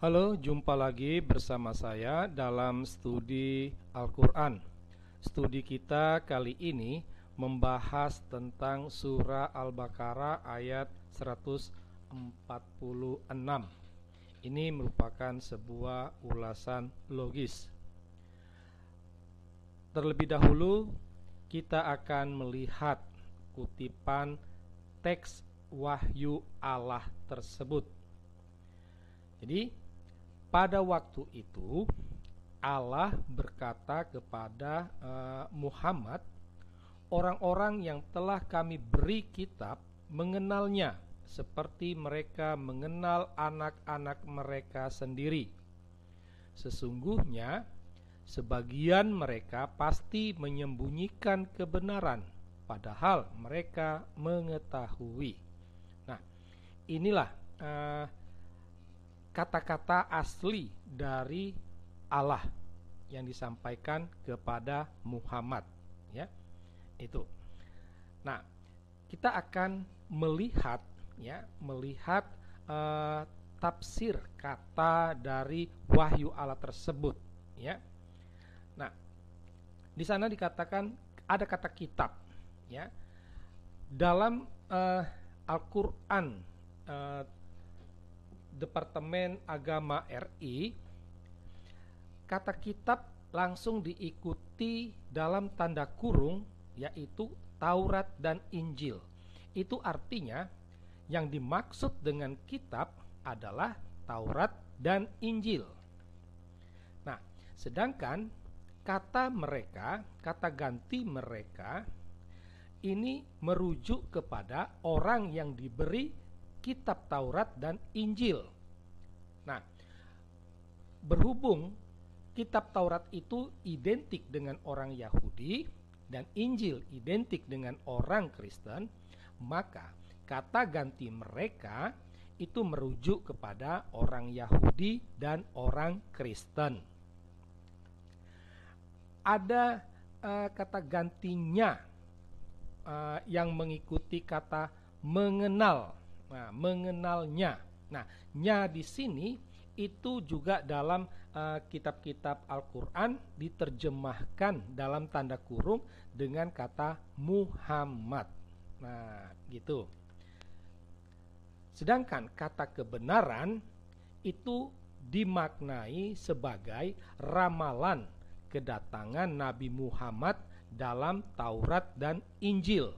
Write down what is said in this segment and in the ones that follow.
Halo, jumpa lagi bersama saya dalam studi Al-Quran. Studi kita kali ini membahas tentang surah Al-Baqarah ayat 146. Ini merupakan sebuah ulasan logis. Terlebih dahulu kita akan melihat kutipan teks wahyu Allah tersebut. Jadi pada waktu itu Allah berkata kepada Muhammad, orang-orang yang telah kami beri kitab mengenalnya seperti mereka mengenal anak-anak mereka sendiri. Sesungguhnya sebagian mereka pasti menyembunyikan kebenaran, padahal mereka mengetahui. Nah, inilah kata-kata asli dari Allah yang disampaikan kepada Muhammad, ya. Itu. Nah, kita akan melihat tafsir kata dari wahyu Allah tersebut, ya. Nah, di sana dikatakan ada kata kitab, ya. Dalam Al-Quran Departemen Agama RI, kata kitab langsung diikuti dalam tanda kurung, yaitu Taurat dan Injil. Itu artinya yang dimaksud dengan kitab adalah Taurat dan Injil. Nah, sedangkan kata ganti mereka ini merujuk kepada orang yang diberi kitab Taurat dan Injil. Nah, berhubung kitab Taurat itu identik dengan orang Yahudi dan Injil identik dengan orang Kristen, maka kata ganti mereka itu merujuk kepada orang Yahudi dan orang Kristen. Ada kata gantinya yang mengikuti kata mengenal. Nah, mengenalnya. Nah, nya di sini itu juga dalam kitab-kitab Al-Quran diterjemahkan dalam tanda kurung dengan kata Muhammad. Nah, gitu. Sedangkan kata kebenaran itu dimaknai sebagai ramalan kedatangan Nabi Muhammad dalam Taurat dan Injil.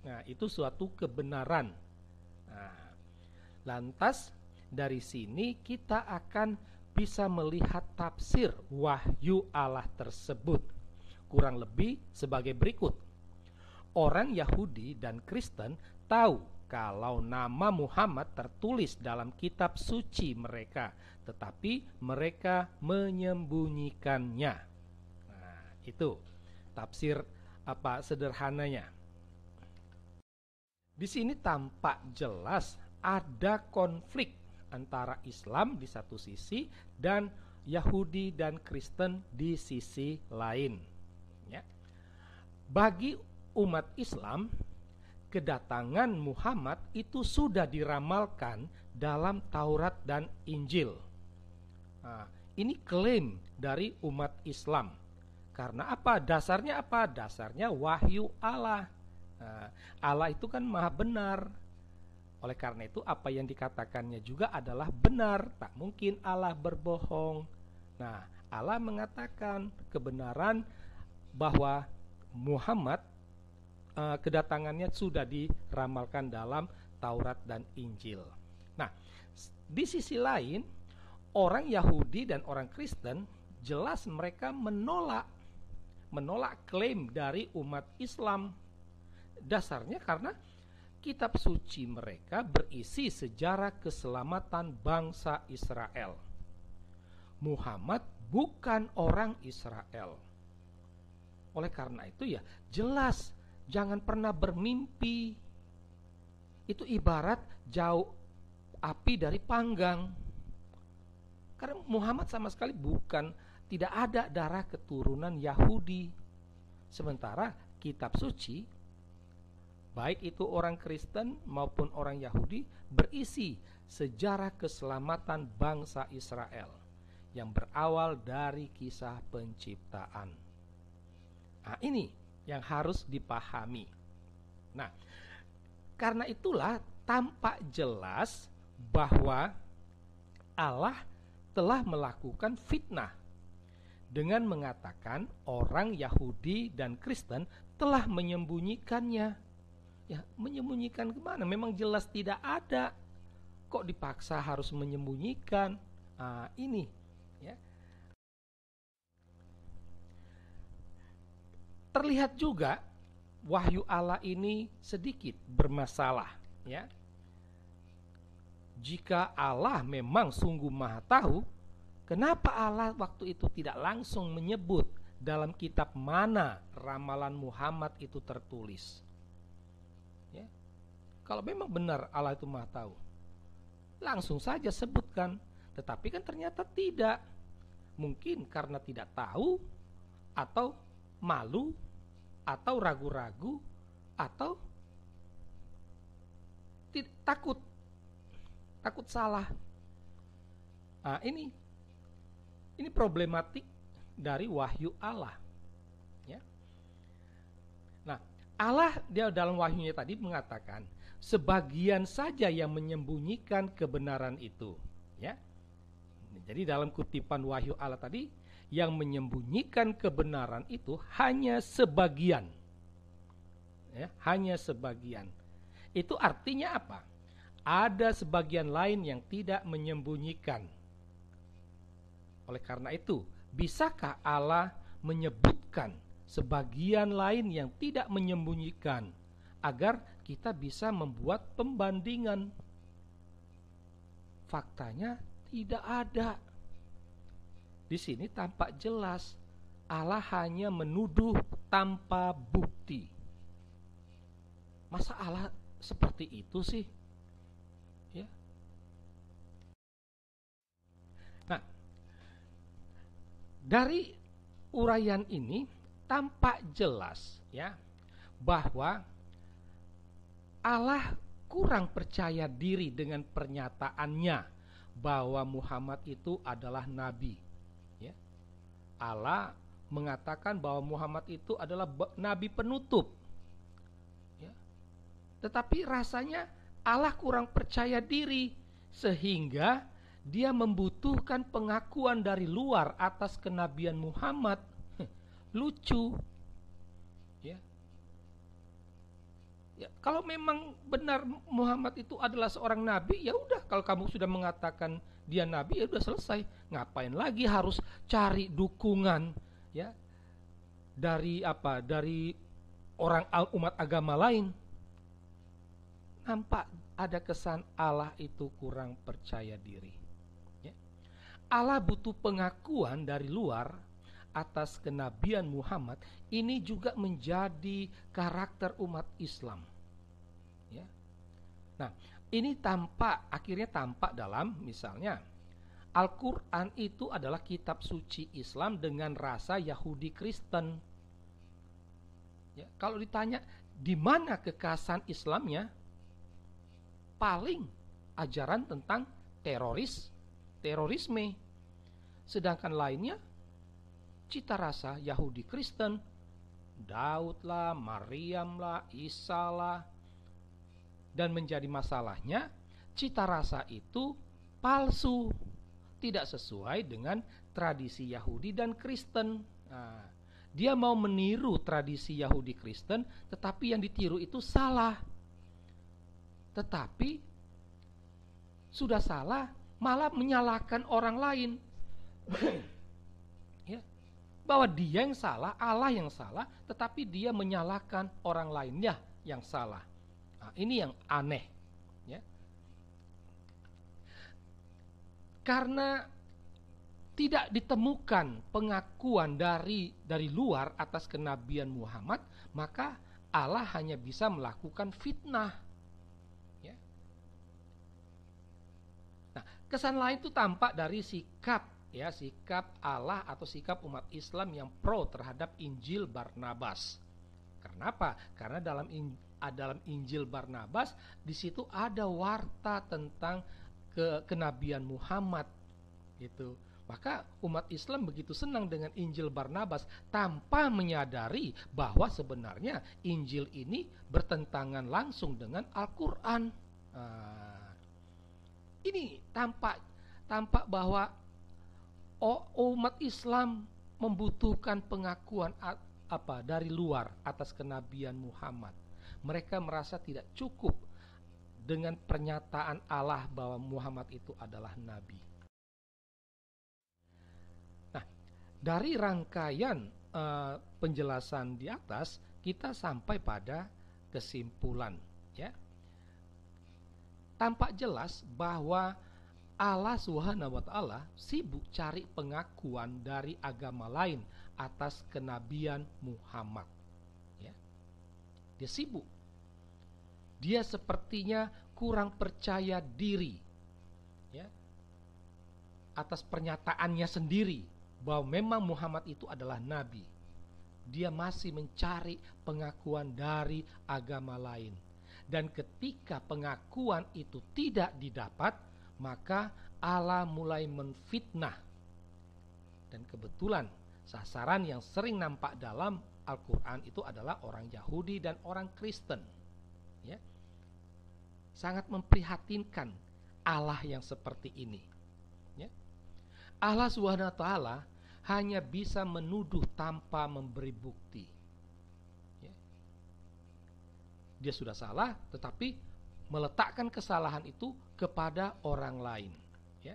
Nah, itu suatu kebenaran. Nah, lantas dari sini kita akan bisa melihat tafsir wahyu Allah tersebut kurang lebih sebagai berikut. Orang Yahudi dan Kristen tahu kalau nama Muhammad tertulis dalam kitab suci mereka, tetapi mereka menyembunyikannya. Nah, itu tafsir sederhananya. Di sini tampak jelas ada konflik antara Islam di satu sisi dan Yahudi dan Kristen di sisi lain, ya. Bagi umat Islam, kedatangan Muhammad itu sudah diramalkan dalam Taurat dan Injil. Nah, ini klaim dari umat Islam. Karena apa? Dasarnya apa? Dasarnya wahyu Allah. Nah, Allah itu kan maha benar. Oleh karena itu apa yang dikatakannya juga adalah benar. Tak mungkin Allah berbohong. Nah, Allah mengatakan kebenaran bahwa Muhammad kedatangannya sudah diramalkan dalam Taurat dan Injil. Nah, di sisi lain, orang Yahudi dan orang Kristen jelas mereka menolak klaim dari umat Islam. Dasarnya karena kitab suci mereka berisi sejarah keselamatan bangsa Israel. Muhammad bukan orang Israel. Oleh karena itu ya jelas jangan pernah bermimpi. Itu ibarat jauh api dari panggang. Karena Muhammad sama sekali tidak ada darah keturunan Yahudi. Sementara kitab suci baik itu orang Kristen maupun orang Yahudi berisi sejarah keselamatan bangsa Israel yang berawal dari kisah penciptaan. Nah, ini yang harus dipahami. Nah, karena itulah tampak jelas bahwa Allah telah melakukan fitnah dengan mengatakan orang Yahudi dan Kristen telah menyembunyikannya. Ya, menyembunyikan kemana? Memang jelas tidak ada. Kok dipaksa harus menyembunyikan? Ini, ya. Terlihat juga wahyu Allah ini sedikit bermasalah, ya. Jika Allah memang sungguh maha tahu, kenapa Allah waktu itu tidak langsung menyebut dalam kitab mana ramalan Muhammad itu tertulis? Ya. Kalau memang benar Allah itu maha tahu, langsung saja sebutkan. Tetapi kan ternyata tidak. Mungkin karena tidak tahu, atau malu, atau ragu-ragu, atau takut salah. Nah, ini problematik dari wahyu Allah, ya. Nah, Allah dia dalam wahyunya tadi mengatakan sebagian saja yang menyembunyikan kebenaran itu, ya. Jadi dalam kutipan wahyu Allah tadi, yang menyembunyikan kebenaran itu hanya sebagian, ya, hanya sebagian. Itu artinya apa? Ada sebagian lain yang tidak menyembunyikan. Oleh karena itu, bisakah Allah menyebutkan sebagian lain yang tidak menyembunyikan agar kita bisa membuat pembandingan? Faktanya tidak ada. Di sini tampak jelas Allah hanya menuduh tanpa bukti. Masa Allah seperti itu sih? Ya. Nah, dari uraian ini tampak jelas, ya, bahwa Allah kurang percaya diri dengan pernyataannya bahwa Muhammad itu adalah nabi, ya. Allah mengatakan bahwa Muhammad itu adalah nabi penutup, ya. Tetapi rasanya Allah kurang percaya diri sehingga dia membutuhkan pengakuan dari luar atas kenabian Muhammad. Lucu, ya. Ya, kalau memang benar Muhammad itu adalah seorang nabi, ya udah, kalau kamu sudah mengatakan dia nabi, ya udah selesai. Ngapain lagi harus cari dukungan, ya, dari orang umat agama lain? Nampak ada kesan Allah itu kurang percaya diri, ya. Allah butuh pengakuan dari luar atas kenabian Muhammad. Ini juga menjadi karakter umat Islam, ya. Nah, ini akhirnya tampak dalam misalnya Al-Quran itu adalah kitab suci Islam dengan rasa Yahudi Kristen, ya. Kalau ditanya di mana kekhasan Islamnya, paling ajaran tentang terorisme. Sedangkan lainnya cita rasa Yahudi Kristen, Daud lah, Maryam lah, Isa lah. Dan menjadi masalahnya, cita rasa itu palsu, tidak sesuai dengan tradisi Yahudi dan Kristen. Nah, dia mau meniru tradisi Yahudi Kristen, tetapi yang ditiru itu salah. Tetapi sudah salah, malah menyalahkan orang lain. Ya, bahwa dia yang salah, Allah yang salah, tetapi dia menyalahkan orang lainnya yang salah. Nah, ini yang aneh, ya. Karena tidak ditemukan pengakuan dari luar atas kenabian Muhammad, maka Allah hanya bisa melakukan fitnah. Kesan lain itu tampak dari sikap Allah atau sikap umat Islam yang pro terhadap Injil Barnabas. Kenapa? Karena dalam Injil Barnabas di situ ada warta tentang kenabian Muhammad gitu. Maka umat Islam begitu senang dengan Injil Barnabas tanpa menyadari bahwa sebenarnya Injil ini bertentangan langsung dengan Al-Quran. Ini tampak bahwa umat Islam membutuhkan pengakuan dari luar atas kenabian Muhammad. Mereka merasa tidak cukup dengan pernyataan Allah bahwa Muhammad itu adalah nabi. Nah, dari rangkaian penjelasan di atas, kita sampai pada kesimpulan, ya. Tampak jelas bahwa Allah Subhanahu wa Ta'ala sibuk cari pengakuan dari agama lain atas kenabian Muhammad. Ya. Dia sibuk. Dia sepertinya kurang percaya diri, ya, atas pernyataannya sendiri bahwa memang Muhammad itu adalah nabi. Dia masih mencari pengakuan dari agama lain. Dan ketika pengakuan itu tidak didapat, maka Allah mulai menfitnah. Dan kebetulan sasaran yang sering nampak dalam Al-Quran itu adalah orang Yahudi dan orang Kristen, ya. Sangat memprihatinkan Allah yang seperti ini, ya. Allah SWT hanya bisa menuduh tanpa memberi bukti, ya. Dia sudah salah, tetapi meletakkan kesalahan itu kepada orang lain, ya.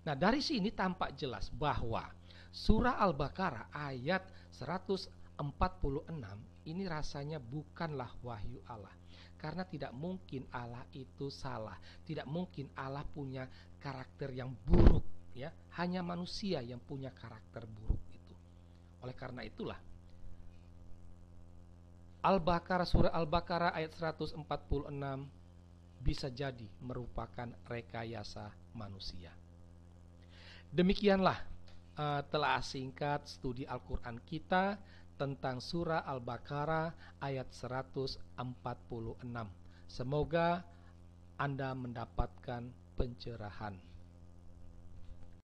Nah, dari sini tampak jelas bahwa surah Al-Baqarah ayat 146 ini rasanya bukanlah wahyu Allah. Karena tidak mungkin Allah itu salah, tidak mungkin Allah punya karakter yang buruk, ya. Hanya manusia yang punya karakter buruk itu. Oleh karena itulah surah Al-Baqarah ayat 146 bisa jadi merupakan rekayasa manusia. Demikianlah telah singkat studi Al-Quran kita tentang surah Al-Baqarah ayat 146. Semoga Anda mendapatkan pencerahan.